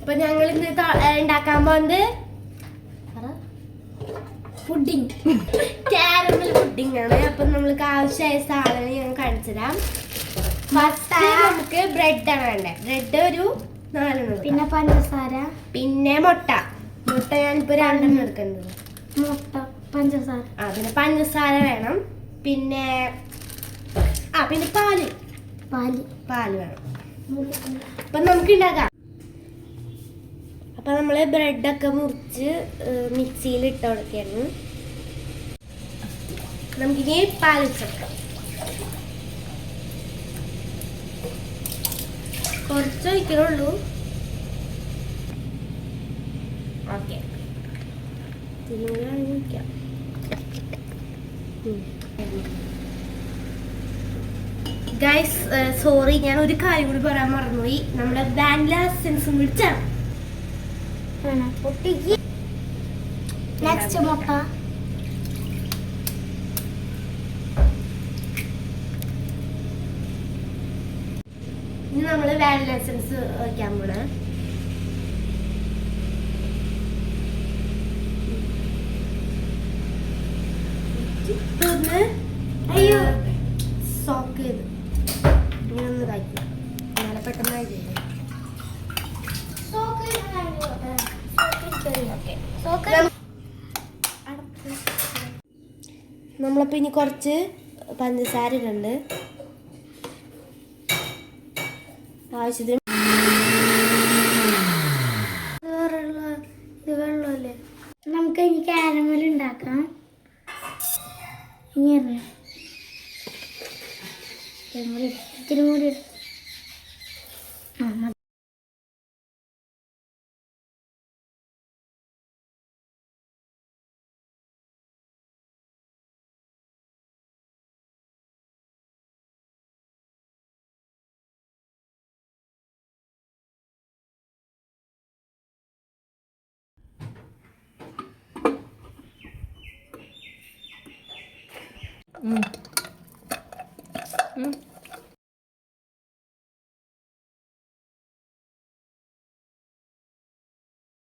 അപ്പൊ ഞങ്ങൾ ഇന്ന് ഉണ്ടാക്കാൻ പോകുന്നത് പുഡിംഗ്, കാരമൽ പുഡിംഗ് ആണ്. അപ്പൊ നമ്മൾക്ക് ആവശ്യമായ സാധനം ഞാൻ കാണിച്ചു തരാം. ഫസ്റ്റ് നമുക്ക് ബ്രെഡ് ആണ് വേണ്ടത്. ബ്രെഡ് ഒരു 4, പിന്നെ പഞ്ചസാര, പിന്നെ മുട്ട ഞാനിപ്പോ 2 എടുക്കുന്നത്. മുട്ട, പഞ്ചസാര, പിന്നെ പഞ്ചസാര വേണം. പിന്നെ പിന്നെ പാല് വേണം. അപ്പൊ നമുക്ക് ഉണ്ടാക്കാം. അപ്പൊ നമ്മള് ബ്രെഡൊക്കെ മുറിച്ച് മിക്സിയിൽ ഇട്ട് കൊടുക്കുകയാണ്. നമുക്കിനി പാല് വെച്ചെടുക്കാം. കുറച്ച് ഒഴിക്കണുള്ളൂ. ഓക്കെ, ഒഴിക്കാം. ഗൈസ്, സോറി, ഞാൻ ഒരു കാര്യം കൂടി പറയാൻ മറന്നുപോയി. നമ്മുടെ വാനില എസൻസും വിളിച്ചാണ്. നെക്സ്റ്റ് മുട്ട, ഇനി നമ്മള് വാനില എസൻസ് വയ്ക്കാൻ പോണേ. അയ്യോ, സോക്ക് ചെയ്ത് ഇങ്ങനെ ഒന്ന് ഇതാക്കി നല്ല പെട്ടെന്നായി ചെയ്യും. നമ്മളപ്പോ ഇനി കുറച്ച് പഞ്ചസാര ഇടുന്നുണ്ട് ആവശ്യത്തിന്. ഇത് വെള്ളമല്ലേ? നമുക്ക് ഇനി കാരമൽ ഉണ്ടാക്കാം. ഇനി ഇത്തിരി കൂടി